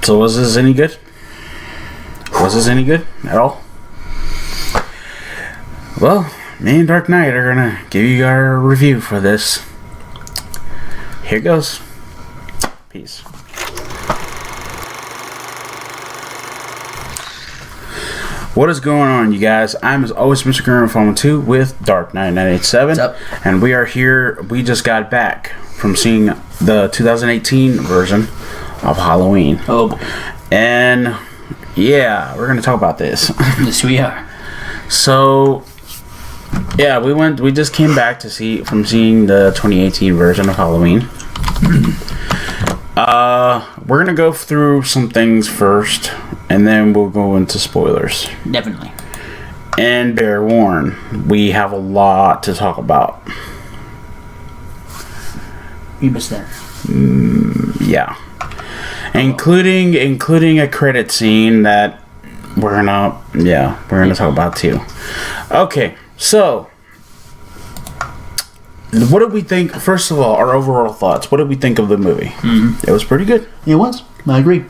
So was this any good? Was this any good at all? Well, me and Dark Knight are gonna give you our review for this. Here goes. Peace. What is going on, you guys? I'm as always Mr. Grimphone 2 with Dark Knight 987. What's up? And we are here. We just got back from seeing the 2018 version of Halloween. Oh boy. And yeah, we're gonna talk about this. Yes, we are. So yeah, we just came back from seeing the 2018 version of Halloween. We're gonna go through some things first, and then we'll go into spoilers. Definitely. And bear warned, we have a lot to talk about. You missed that. Yeah, including a credit scene that we're gonna talk about too. Okay, so what did we think? First of all, our overall thoughts. What did we think of the movie? Mm-hmm. It was pretty good. It was. I agree.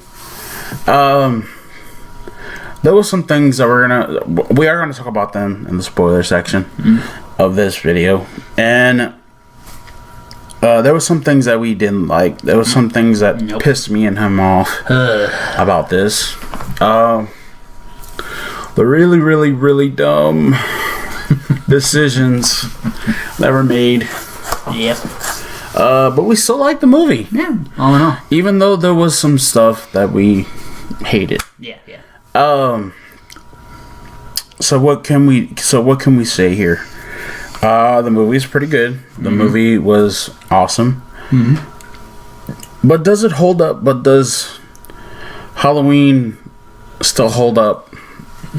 There was some things that we are gonna talk about them in the spoiler section of this video, and there was some things that we didn't like. There was some things that pissed me and him off about this. The really, really, really dumb decisions that were made. Yep. But we still like the movie. Yeah. All in all. Even though there was some stuff that we hated. Yeah. Yeah. So what can we say here? The movie's pretty good. The movie was awesome. But does it hold up? But does Halloween still hold up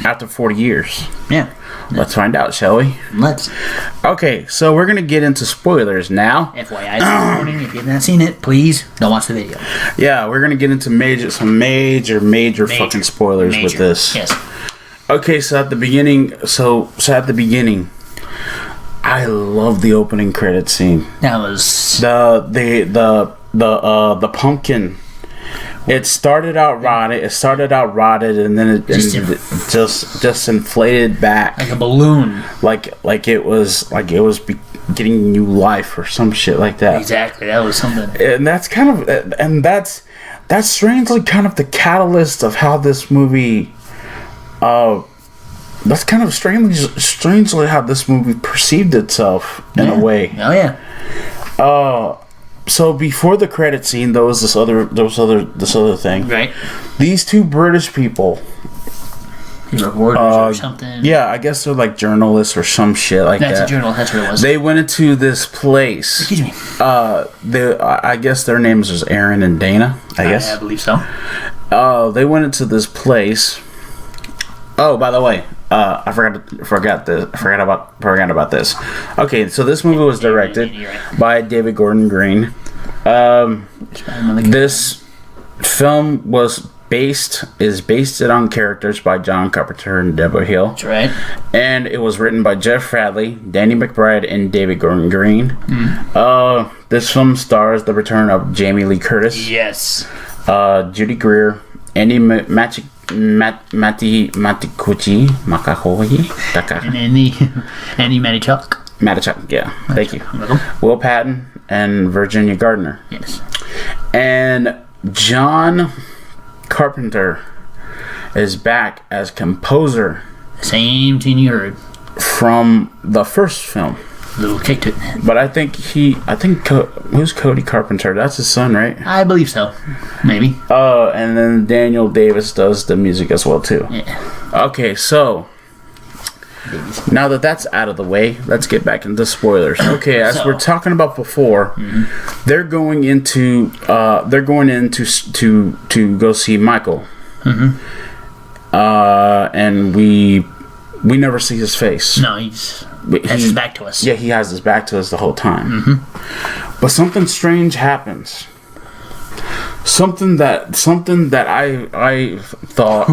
after 40 years? Yeah. Let's find out, shall we? Let's. Okay, so we're gonna get into spoilers now. FYI, warning, if you've not seen it, please don't watch the video. Yeah, we're gonna get into major fucking spoilers with this. Yes. Okay, so at the beginning, I love the opening credit scene. That was the pumpkin. It started out rotted, and then it just inflated back like a balloon. Like it was getting new life or some shit like that. Exactly, that was something. And that's strangely kind of the catalyst of how this movie. That's kind of strangely how this movie perceived itself in a way. Oh yeah. So before the credit scene, there was this other thing. Right. These two British people. Reporters or something. Yeah, I guess they're like journalists or some shit like that. That's a journal. That's what it was. They went into this place. Excuse me. I guess their names was Aaron and Dana. I guess. I believe so. They went into this place. Oh, by the way, I forgot about this. Okay, so this movie was directed by David Gordon Green. This film is based on characters by John Carpenter and Deborah Hill. That's right. And it was written by Jeff Bradley, Danny McBride, and David Gordon Green. This film stars the return of Jamie Lee Curtis. Yes. Judy Greer, Andy Matikuchi, And Andy Matichuk. Matichuk, yeah. Thank you. Welcome. Will Patton and Virginia Gardner. Yes. And John Carpenter is back as composer. Same thing you heard. From the first film. Little kick to it. But who's Cody Carpenter? That's his son, right? I believe so. Maybe. And then Daniel Davis does the music as well too. Yeah. Okay, so now that that's out of the way, let's get back into spoilers. Okay, as we're talking about before, they're going into to go see Michael. And we never see his face. No, he has his back to us. Yeah, he has his back to us the whole time. But something strange happens. Something that I thought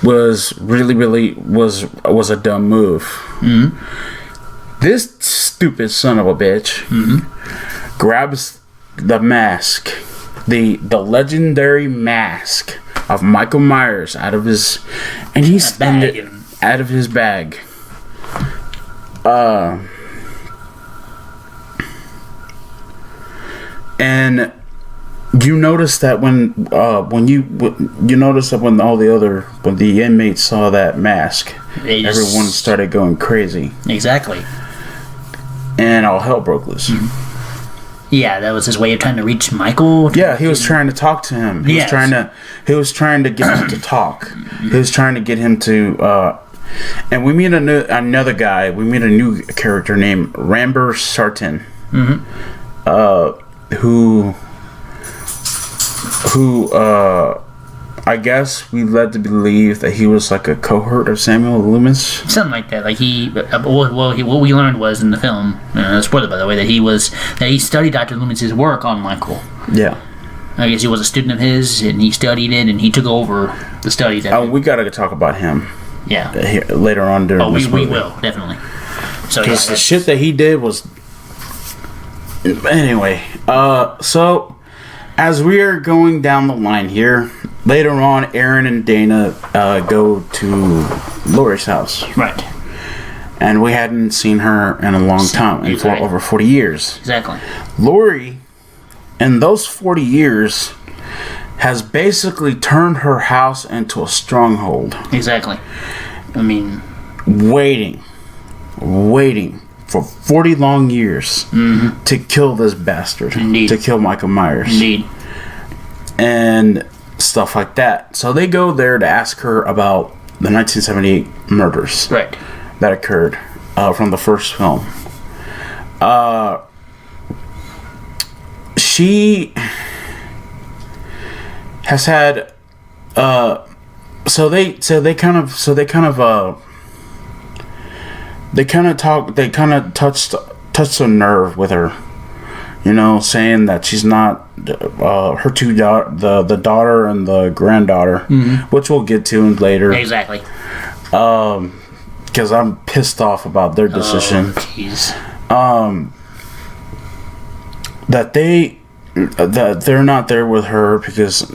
was really was a dumb move. This stupid son of a bitch grabs the mask the legendary mask of Michael Myers out of his out of his bag. And you notice that when the inmates saw that mask, everyone started going crazy. Exactly. And all hell broke loose. Yeah, that was his way of trying to reach Michael. Yeah, he was trying to talk to him. He was trying to get him to talk. He was trying to get him to. And we meet another guy. We meet a new character named Ramber Sartin, who I guess we led to believe that he was like a cohort of Samuel Loomis. Something like that. Like what we learned was in the film, spoiler by the way, that he studied Dr. Loomis's work on Michael. Yeah. I guess he was a student of his, and he studied it, and he took over the studies. We gotta talk about him. Yeah. Later on during this movie. We will definitely. So because the shit that he did was. Anyway, so as we are going down the line here, later on, Aaron and Dana go to Laurie's house. Right. And we hadn't seen her in a long time, over 40 years. Exactly. Laurie, in those 40 years, has basically turned her house into a stronghold. Exactly. I mean, waiting for 40 long years to kill this bastard. Indeed. To kill Michael Myers. Indeed. And stuff like that. So they go there to ask her about the 1978 murders. Right. That occurred from the first film. She has had they kind of touched a nerve with her, saying that she's not her two the daughter and the granddaughter, which we'll get to later. Exactly. Because I'm pissed off about their decision. That they're not there with her because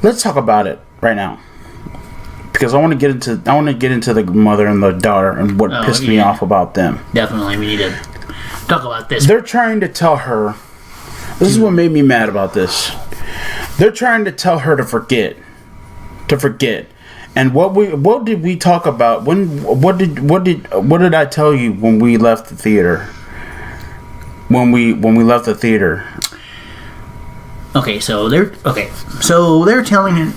let's talk about it right now, because I want to get into the mother and the daughter and what pissed me off about them. Definitely, we need to talk about this. They're trying to tell her. This is what made me mad about this. They're trying to tell her to forget. And what did we talk about what did I tell you when we left the theater? When we left the theater. So they're telling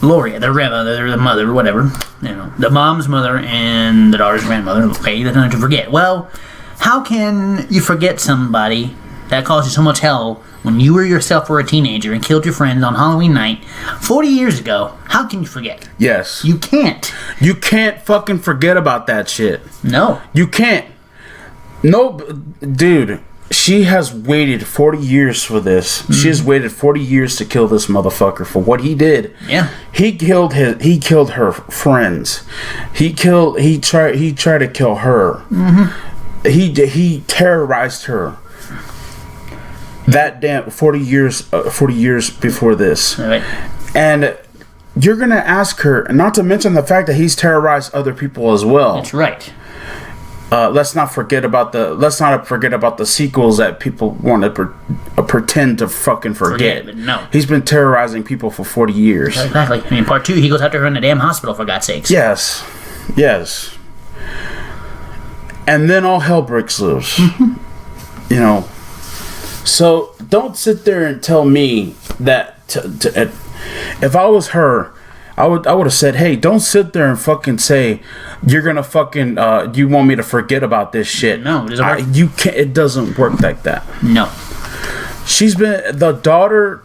Laurie, their grandmother, their mother, whatever, the mom's mother and the daughter's grandmother. Okay, they're trying to forget. Well, how can you forget somebody that caused you so much hell when you yourself were a teenager and killed your friends on Halloween night 40 years ago? How can you forget? Yes. You can't. You can't fucking forget about that shit. No. You can't. No, dude. She has waited 40 years for this. She has waited 40 years to kill this motherfucker for what he did. Yeah. He killed her friends. He tried to kill her. He terrorized her. That damn 40 years before this. Right. And you're going to ask her, not to mention the fact that he's terrorized other people as well. That's right. Let's not forget about the sequels that people want to pretend to fucking forget. But no. He's been terrorizing people for 40 years. Exactly. I mean, part 2, he goes after her in a damn hospital, for God's sakes. Yes. And then all hell breaks loose. So don't sit there and tell me that if I was her, I would have said, hey, don't sit there and fucking say you're gonna fucking you want me to forget about this shit. No, it doesn't work. You can't. It doesn't work like that. No. She's been the daughter.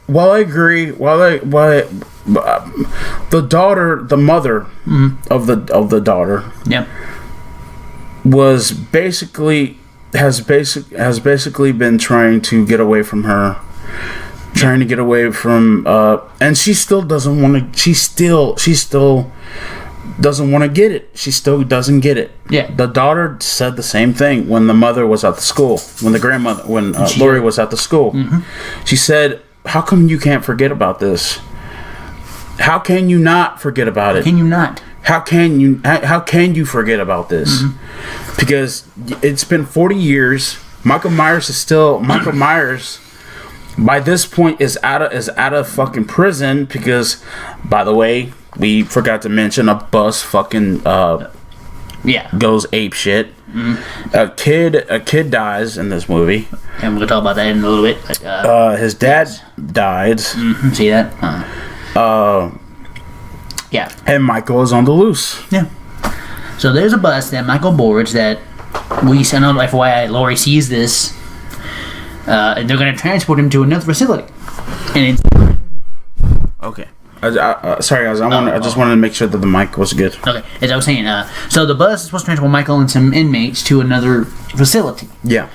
While I agree, the daughter, the mother of the daughter, yep, was basically has basically been trying to get away from her. Trying to get away from and she still doesn't want to. She still doesn't want to get it. She still doesn't get it. Yeah. The daughter said the same thing when the mother was at the school. When Lori was at the school. Mm-hmm. She said, how come you can't forget about this? How can you not forget about it? Can you not? How can you forget about this? Mm-hmm. Because it's been 40 years. Michael Myers by this point is out of fucking prison because, by the way, we forgot to mention a bus fucking goes ape shit. Mm-hmm. A kid dies in this movie, and we'll talk about that in a little bit. But, his dad died. Mm-hmm. See that? Yeah. And Michael is on the loose. Yeah. So there's a bus that Michael boards that we send on FYI. Lori sees this, and they're going to transport him to another facility. And it's okay. Sorry, guys. I just wanted to make sure that the mic was good. Okay, as I was saying, so the bus is supposed to transport Michael and some inmates to another facility. Yeah.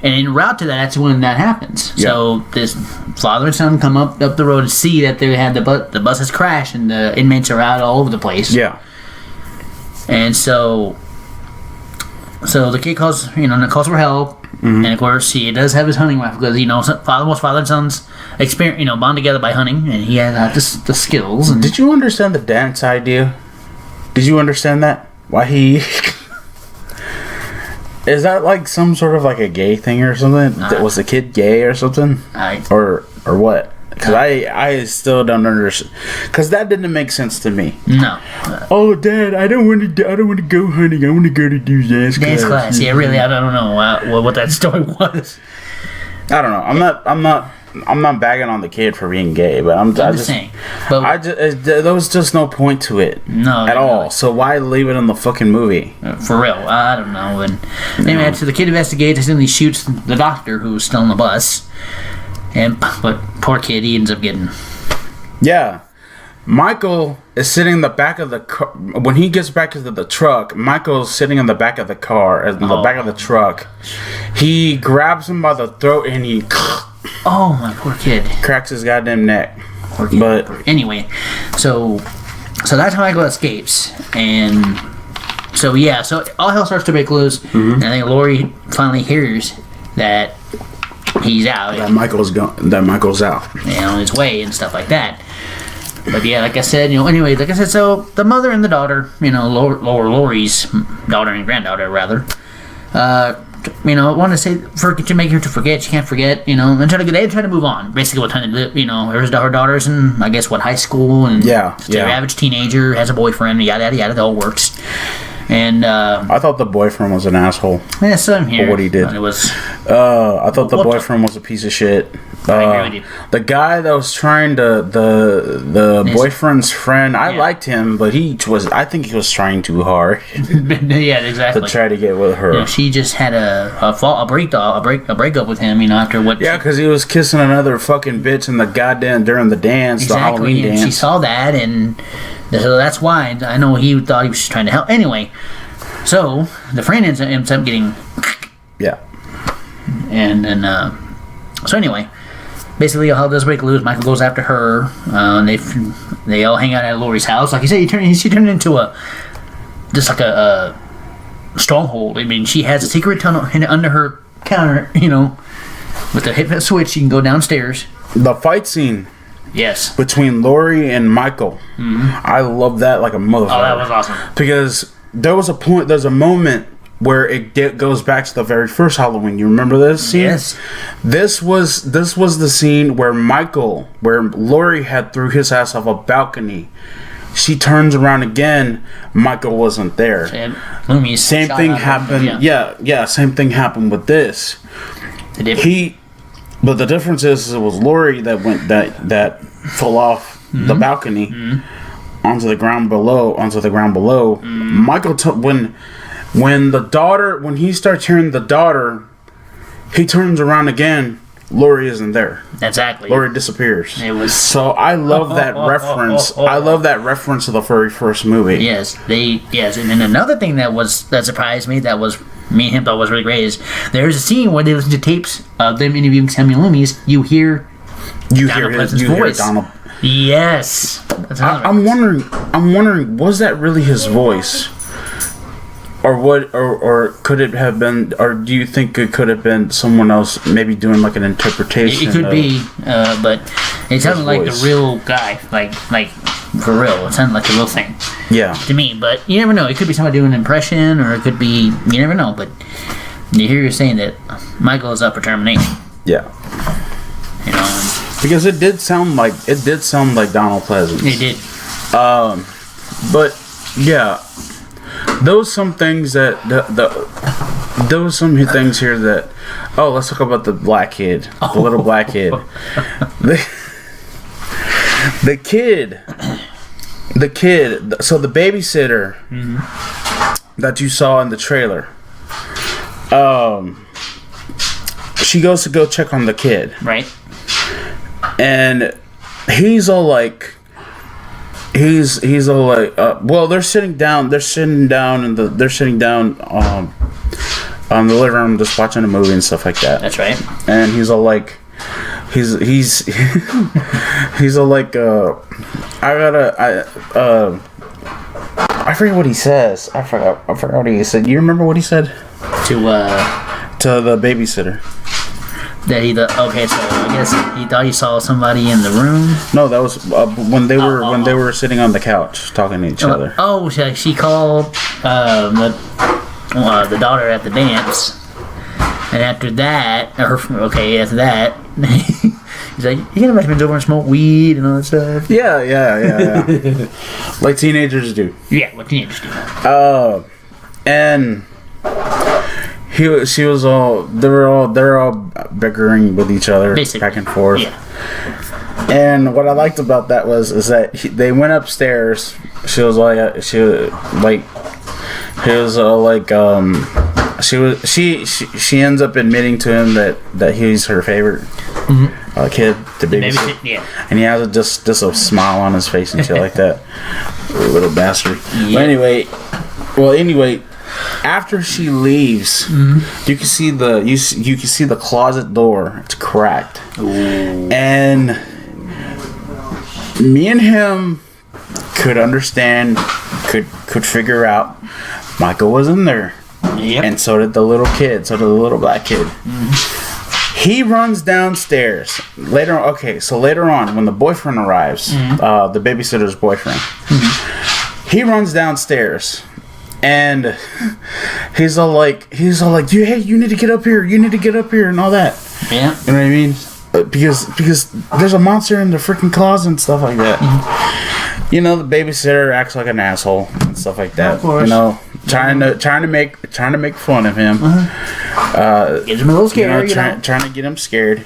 And en route to that's when that happens. Yeah. So this father and son come up the road to see that they had the bus has crashed and the inmates are out all over the place. Yeah. And so the kid calls for help. Mm-hmm. And of course, he does have his hunting rifle because father and son's experience, bond together by hunting, and he has the skills. And did you understand the dance idea? Did you understand that? Why he? Is that like some sort of like a gay thing or something? Was the kid gay or something? Or what? Because I still don't understand. Because that didn't make sense to me. No. Oh, Dad, I don't want to go hunting. I want to go to do dance class. Yeah, really, I don't know what that story was. I don't know. I'm not bagging on the kid for being gay, but I'm just saying. But there was just no point to it at all. So why leave it in the fucking movie? For real, I don't know. And anyway, so the kid investigates and he shoots the doctor who's still on the bus. But poor kid, he ends up getting. Yeah, Michael is sitting in the back of the car. When he gets back into the truck, Michael's sitting in the back of the car, in the back of the truck. He grabs him by the throat and he. Oh, my poor kid. Cracks his goddamn neck. Poor kid. But anyway, so that's how Michael escapes, and so all hell starts to break loose. Mm-hmm. And I think Lori finally hears that he's out. That Michael's out. On his way and stuff like that. But yeah, like I said, so the mother and the daughter, Lori's daughter and granddaughter rather, want to say to make her to forget. She can't forget, and they try to move on. Basically, what time to live, her daughter's in, I guess, what, high school, and yeah. Average teenager, has a boyfriend, yada yada yada. It all works. And I thought the boyfriend was an asshole. Yeah, same here. For what he did. It was. I thought the boyfriend was a piece of shit. I agree with you. The guy that was trying to the boyfriend's friend, I liked him, but I think he was trying too hard. Yeah, exactly. To try to get with her. She just had a breakup with him. After what? Yeah, because he was kissing another fucking bitch in the goddamn during the dance, exactly, the Halloween dance. She saw that, and so that's why I know he thought he was just trying to help. Anyway, so the friend ends up getting. Yeah. And then so anyway. Basically, all does break loose. Michael goes after her. And they all hang out at Lori's house. Like you said, she turned into a stronghold. I mean, she has a secret tunnel under her counter. With a hit that switch, she can go downstairs. The fight scene. Yes. Between Lori and Michael. Mm-hmm. I love that like a motherfucker. Oh, that was awesome. Because there's a moment where it goes back to the very first Halloween. You remember this scene? Yes. This was the scene where Lori had threw his ass off a balcony. She turns around again. Michael wasn't there. Same thing happened. Yeah. Same thing happened with this. But the difference is it was Lori that fell off mm-hmm. the balcony mm-hmm. onto the ground below. Mm-hmm. Michael when he starts hearing the daughter, he turns around again. Lori isn't there. Exactly. Lori disappears. So I love that reference. I love that reference to the very first movie. Yes, and then another thing that surprised me, that was me and him thought was really great, is there's a scene where they listen to tapes of them interviewing Samuel Loomis. You hear Donald Pleasance's voice. Yes. That's another I'm wondering, was that really his voice? Or or could it have been, or do you think it could have been someone else maybe doing like an interpretation? It could be, but it sounded like the voice. real guy, like for real. It sounded like the real thing Yeah. to me. But you never know. It could be somebody doing an impression, or it could be, you never know. But you hear you saying that Michael is up for termination. Yeah. You know, and Because it did sound like Donald Pleasance. it did. But yeah, there was some things that there was some things here that. Oh, let's talk about the black kid, the little black kid. The kid. So the babysitter that you saw in the trailer. She goes to go check on the kid. Right. And he's all like, well, they're sitting down on the living room just watching a movie and stuff like that. That's right. And he's all like, he's all like, I forget what he says. I forgot what he said. You remember what he said To to the babysitter? that okay, so I guess he thought he saw somebody in the room. No, that was when they were oh. they were sitting on the couch talking to each other. Oh, she called the daughter at the dance, and after that, after that, he's like, "You gonna make me over and smoke weed and all that stuff?" Yeah. Like teenagers do. Yeah, what teenagers do. And they were all bickering with each other, Basically, back and forth. Yeah. And what I liked about that is that they went upstairs. She ends up admitting to him that he's her favorite kid to babysit. Yeah. And he has just a smile on his face and shit like that. Little bastard. Yeah. But anyway, after she leaves, you can see the closet door. It's cracked. Ooh. And me and him could understand, could figure out Michael was in there. Yep. And so did the little kid, so did the little black kid. He runs downstairs. Later on, when the boyfriend arrives, the babysitter's boyfriend, he runs downstairs. And he's all like, hey, you need to get up here, and all that. Yeah. You know what I mean? Because there's a monster in the freaking closet and stuff like that. You know, the babysitter acts like an asshole and stuff like that. Of course. You know, trying to make fun of him. Gives him a little scared. Trying to get him scared.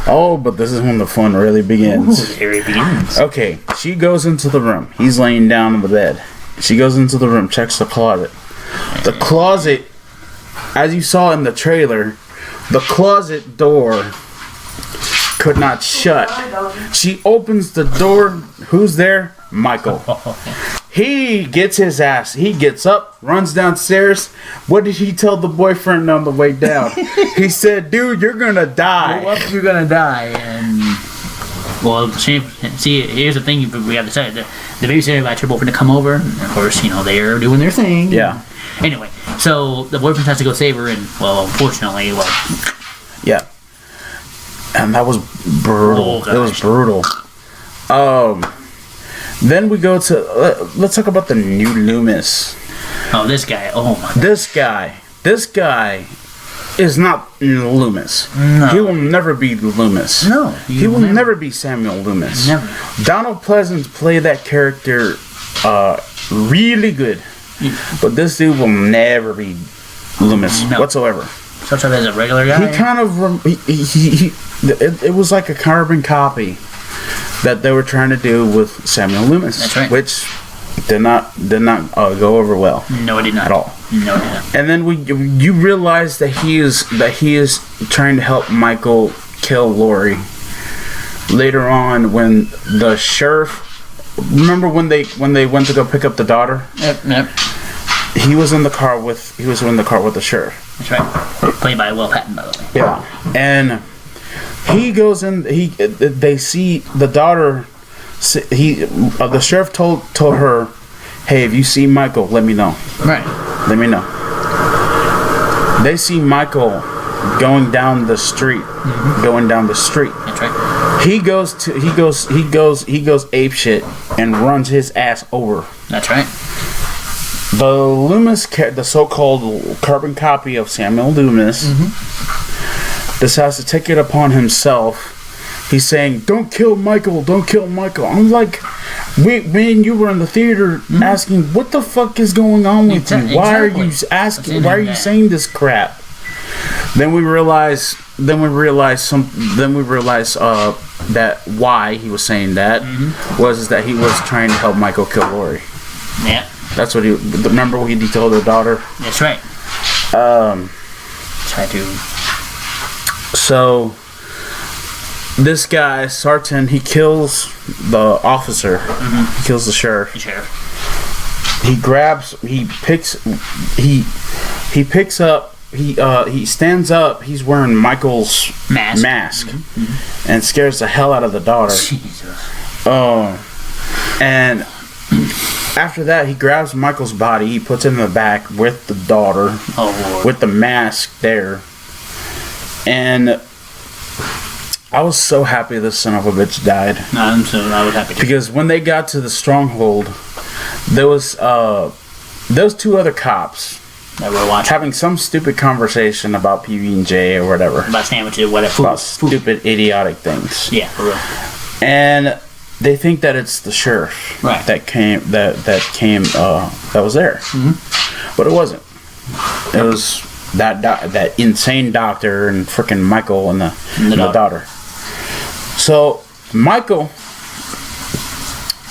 Oh, but this is when the fun really begins. Ooh, there it begins. Okay, she goes into the room. He's laying down on the bed. She goes into the room, checks the closet. The closet, as you saw in the trailer, the closet door could not shut. She opens the door. Who's there? Michael. He gets his ass. He gets up, runs downstairs. What did he tell the boyfriend on the way down? He said, "Dude, you're gonna die." You're gonna die. And well, see, here's the thing we have to say: the babysitter invites her boyfriend to come over. And of course, they're doing their thing. Yeah. Anyway, so the boyfriend has to go save her, and unfortunately, Yeah. And that was brutal. Oh, it was brutal. Then we go to let's talk about the new Loomis. Oh, this guy. Oh my. This guy is not Loomis. No. He will never be Loomis. No. He will never be Samuel Loomis. Never. Donald Pleasance played that character really good. But this dude will never be Loomis whatsoever. Such as a regular guy. He kind of it was like a carbon copy that they were trying to do with Samuel Loomis. That's right. Which did not go over well. No, it did not At all. No, it did not. And then you realize that he is trying to help Michael kill Lori. Later on, when the sheriff, remember when they went to go pick up the daughter? Yep. He was in the car with the sheriff. That's right. Played by Will Patton, by the way. Yeah, and he goes in. They see the daughter the sheriff told her, "Hey, if you see Michael, let me know." Right. Let me know. They see Michael going down the street. Going down the street. That's right. He goes ape shit and runs his ass over. That's right. The Loomis, the so-called carbon copy of Samuel Loomis, decides to take it upon himself. He's saying, "Don't kill Michael! Don't kill Michael!" I'm like, me and you were in the theater asking, "What the fuck is going on with you? Why are you asking? Why are you saying this crap?" Then we realize that why he was saying that was that he was trying to help Michael kill Lori. Yeah. That's what he. Remember what he told her daughter. That's right. Try to. So this guy Sartain, he kills the officer. He kills the sheriff. The sheriff. He stands up. He's wearing Michael's mask. And scares the hell out of the daughter. Jesus. And after that, he grabs Michael's body. He puts it in the back with the daughter, with the mask there. And I was so happy this son of a bitch died. I was happy too. Because when they got to the stronghold, there was two other cops that were watching, having some stupid conversation about PB&J or whatever. About sandwiches, whatever. About stupid, idiotic things. Yeah, for real. And they think that it's the sheriff that was there, but it wasn't. It was that insane doctor and freaking Michael and the daughter. So Michael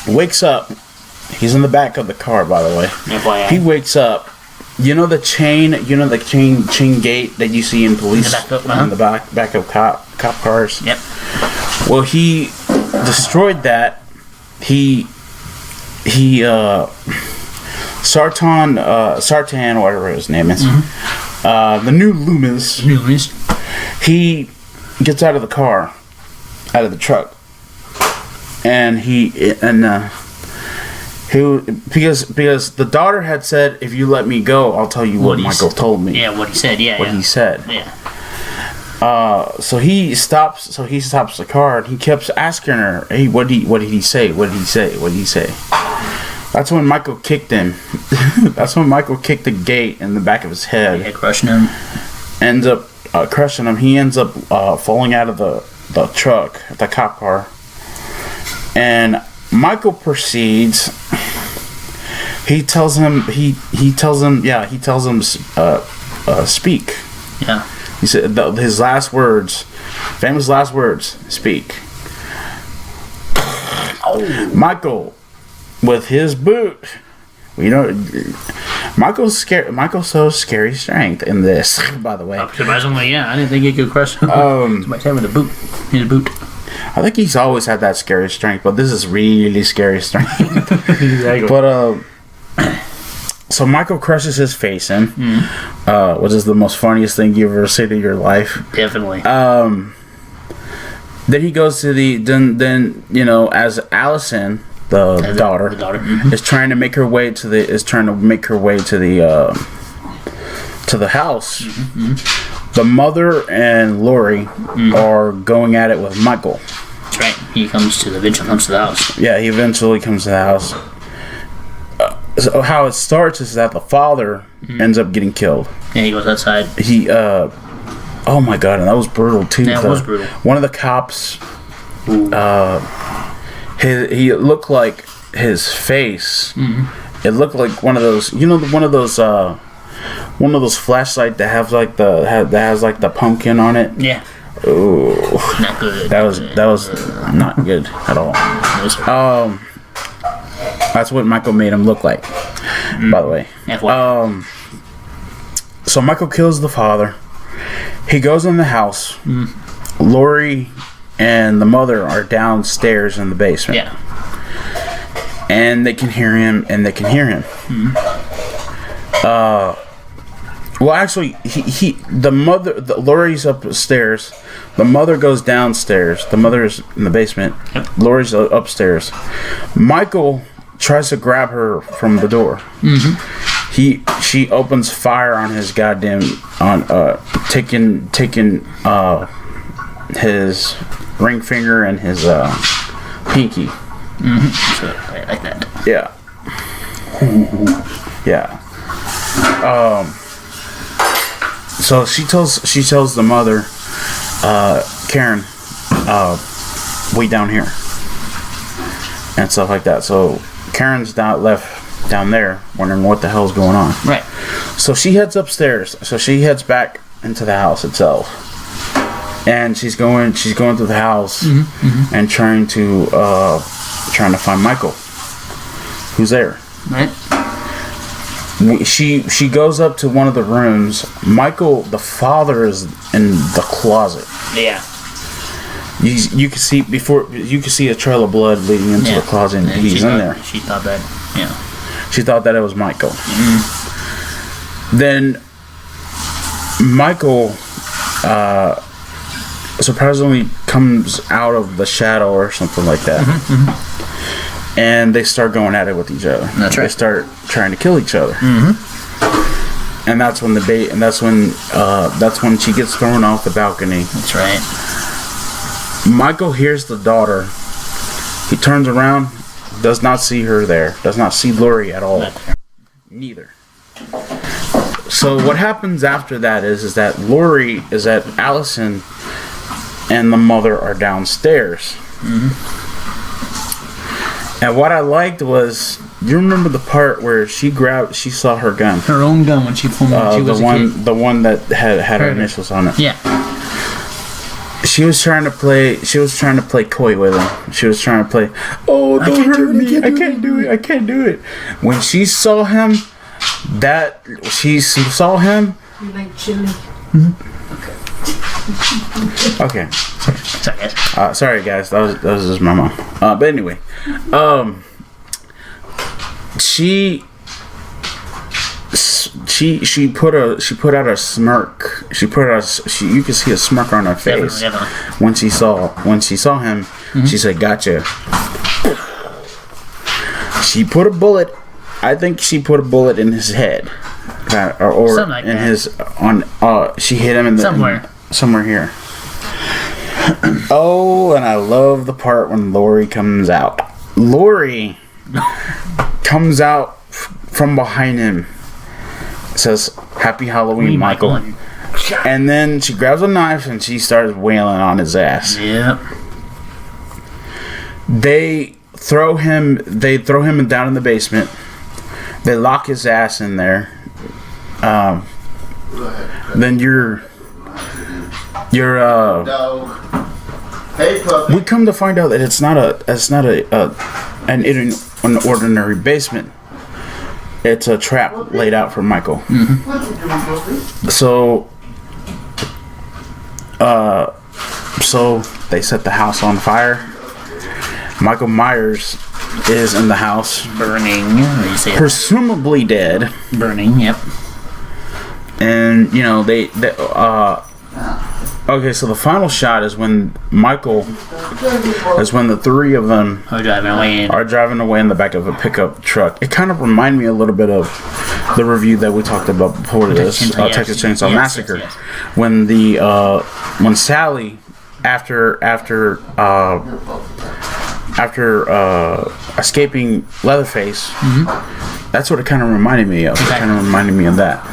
wakes up. He's in the back of the car, by the way. FYI. He wakes up. You know the chain gate that you see in police in the back of cop cars. Yep. Well, he destroyed that. Sartain, whatever his name is, the new Loomis. He gets out of the car, out of the truck, and because the daughter had said, "If you let me go, I'll tell you what Michael told me." Yeah, what he said. Yeah, what he said. Yeah. So he stops the car and he kept asking her, "Hey, what did he say? What did he say? What did he say?" That's when Michael kicked him. That's when Michael kicked the gate in the back of his head. Yeah, crushing him. Ends up crushing him. He ends up falling out of the truck, the cop car. And Michael proceeds. He tells him speak. Yeah. He said his last words, famous last words, speak. Oh. Michael, with his boot, Michael's so scary strength in this. By the way, surprisingly, yeah, I didn't think he could crush him. Somebody's having a boot. His boot. I think he's always had that scary strength, but this is really scary strength. But so Michael crushes his face in, which is the most funniest thing you've ever seen in your life. Definitely. Then he goes to as Allison, the daughter, is trying to make her way to the house. The mother and Lori are going at it with Michael. That's right. He eventually comes to the house. Yeah, he eventually comes to the house. So how it starts is that the father ends up getting killed. Yeah, he goes outside. Oh my god, and that was brutal too. Yeah, it was brutal. One of the cops, he looked like his face. It looked like one of those, one of those flashlights that has like the pumpkin on it. Yeah. Oh, not good. That was not good at all. That's what Michael made him look like. By the way. So Michael kills the father. He goes in the house. Lori and the mother are downstairs in the basement. Yeah. And they can hear him. Well, actually, Lori's upstairs. The mother goes downstairs. The mother's in the basement. Yep. Lori's upstairs. Michael tries to grab her from the door. She opens fire on his goddamn taking his ring finger and his pinky. So, like that. Yeah. Yeah. So she tells the mother, Karen, wait down here, and stuff like that. So Karen's not left down there wondering what the hell's going on. Right. So she heads upstairs. So she heads back into the house itself, and she's going through the house and trying to find Michael, who's there. Right. She goes up to one of the rooms. Michael, the father, is in the closet. Yeah. You can see a trail of blood leading into the closet, and he's in there. She thought that. Yeah. She thought that it was Michael. Then Michael surprisingly comes out of the shadow or something like that. And they start going at it with each other. That's right. They start trying to kill each other. And that's when that's when she gets thrown off the balcony. That's right. Michael hears the daughter. He turns around, does not see her there. Does not see Lori at all. Neither. So what happens after that is that Allison and the mother are downstairs. And what I liked was, you remember the part where she saw her gun. Her own gun when she pulled when she was a kid. The one that had her initials on it. Yeah. She was trying to play coy with him. She was trying to play, oh, don't hurt me. I can't do it. When she saw him, you like chili. Okay. Sorry, guys. Sorry guys, that was just my mom. But anyway, she put out a smirk. You could see a smirk on her face. Definitely. When she saw him. She said, "Gotcha." She put a bullet. I think she put a bullet in his head, or something like in that. his on. She hit him in the somewhere here. Oh, and I love the part when Lori comes out. Lori comes out from behind him. Says, "Happy Halloween, Michael." And then she grabs a knife and she starts wailing on his ass. Yep. They throw him down in the basement. They lock his ass in there. Then we come to find out that it's not an ordinary basement. It's a trap laid out for Michael. So they set the house on fire. Michael Myers is in the house, Burning. presumably dead. Burning. Yep. And they okay, so the final shot is when the three of them Are driving away in the back of a pickup truck. It kind of reminded me a little bit of the review that we talked about before this, Texas Chainsaw Massacre, yes. when Sally, after escaping Leatherface, that's what it kind of reminded me of. It kind of reminded me of that.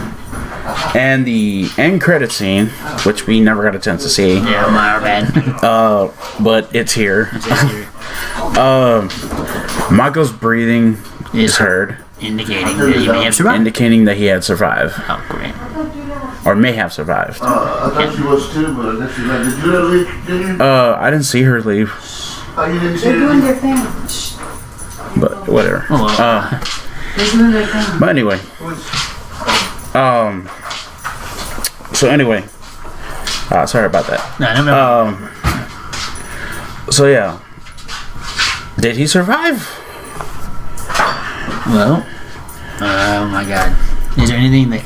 And the end credit scene, which we never got a chance to see. Yeah, my bad. But it's here. Michael's breathing is heard, Indicating that he may have survived. indicating that he had survived, Oh, great. or may have survived. I thought she was too, but I guess she left. Did you leave? Did you? I didn't see her leave, Oh, you didn't see They're doing it? their thing. but whatever. Oh, well. They're doing their thing. But anyway, so anyway, sorry about that. No, no. So yeah, did he survive? Well, oh my God. Is there anything that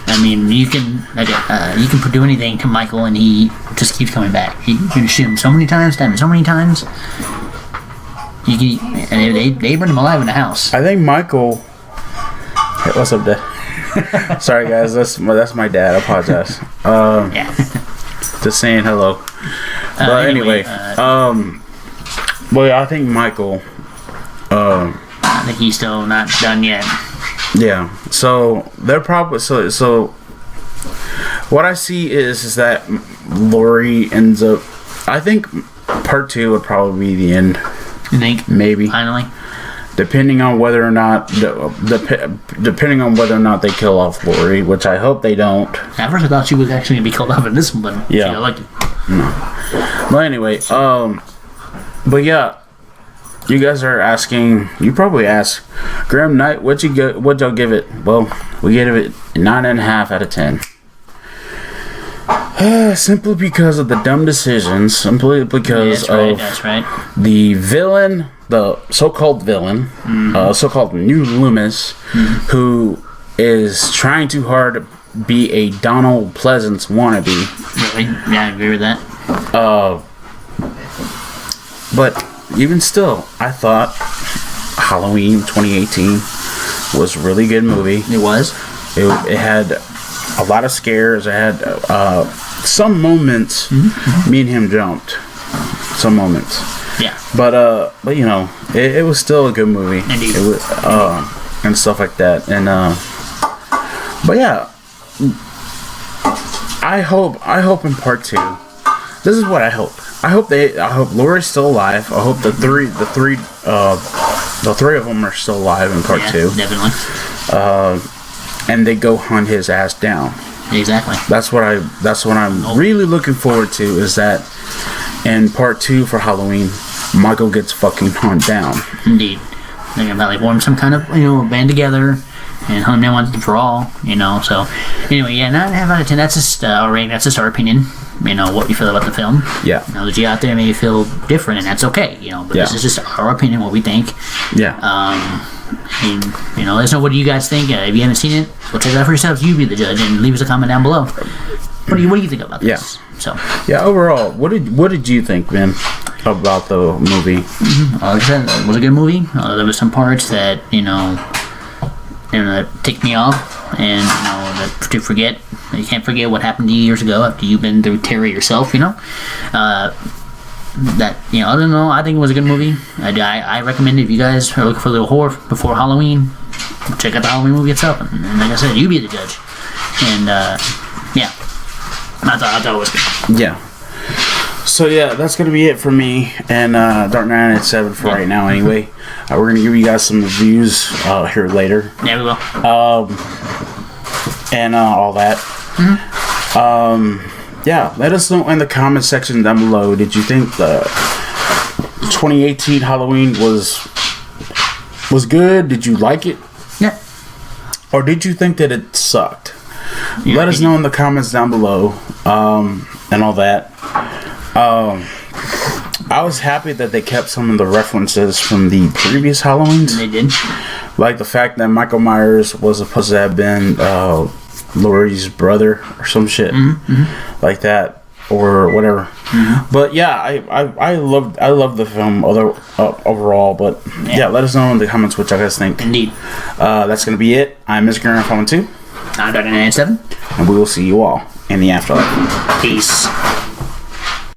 I mean, you can do anything to Michael, and he just keeps coming back. You can shoot him so many times, stab him so many times. You can, and they burn him alive in the house. I think Michael. Hey, what's up, Dad? Sorry, guys. That's my dad. I apologize. Yeah. Just saying hello. But anyway, well, I think Michael. I think he's still not done yet. Yeah. So they're probably so. What I see is that Laurie ends up. I think part 2 would probably be the end. You think? Maybe. Finally. Depending on whether or not depending on whether or not they kill off Laurie, which I hope they don't. At first, I thought she was actually gonna be killed off in this one, but Yeah. like But anyway, but yeah, you guys are asking. You probably ask, Graham Knight, what'd y'all give it? Well, we gave it 9.5 out of 10. Simply because of the dumb decisions. Simply because that's right. The villain, the so-called villain, so-called New Loomis, who is trying too hard to be a Donald Pleasance wannabe. Really? Yeah, I agree with that. But even still, I thought Halloween 2018 was a really good movie. It was. It had a lot of scares. It had some moments. Me and him jumped. Some moments. Yeah. But you know, it was still a good movie. Indeed. It was, and stuff like that. And but yeah, I hope in part 2. This is what I hope. I hope Laurie's still alive. I hope the three of them are still alive in part 2. Definitely. And they go hunt his ass down. Exactly. That's what I'm really looking forward to, is that in part 2 for Halloween, Michael gets fucking hunted down. Indeed. They're gonna probably form some kind of band together and hunt him down once and for all. So anyway, yeah, 9.5 out of 10. That's just our rating. That's just our opinion. What you feel about the film. Yeah. That you out there may feel different, and that's okay. But this is just our opinion, what we think. Yeah. And, let us know, what do you guys think? If you haven't seen it, go check it out for yourselves. You be the judge, and leave us a comment down below. What do you think about this? Yeah. So. Yeah. Overall, what did you think, Ben, about the movie? Like I said, it was a good movie. There was some parts that that ticked me off, and that to forget. You can't forget what happened to you years ago after you've been through terror yourself. That other than that, I think it was a good movie. I recommend it if you guys are looking for a little horror before Halloween. Check out the Halloween movie itself, and like I said, you be the judge. And yeah, I thought it was good. Yeah. So yeah, that's gonna be it for me and Dark 987 for right now. Anyway, we're gonna give you guys some reviews here later. Yeah, we will. And all that. Yeah, let us know in the comment section down below. Did you think the 2018 Halloween was good? Did you like it? Yeah. Or did you think that it sucked? Let us know in the comments down below, and all that. I was happy that they kept some of the references from the previous Halloweens. They did. Like the fact that Michael Myers was supposed to have been Laurie's brother or some shit like that, or whatever. But yeah, I loved the film overall. But yeah, let us know in the comments what you guys think. Indeed. That's gonna be it. I'm Mr. Graham Fallen 2. I'm Dark 987. And we will see you all in the afterlife. Peace.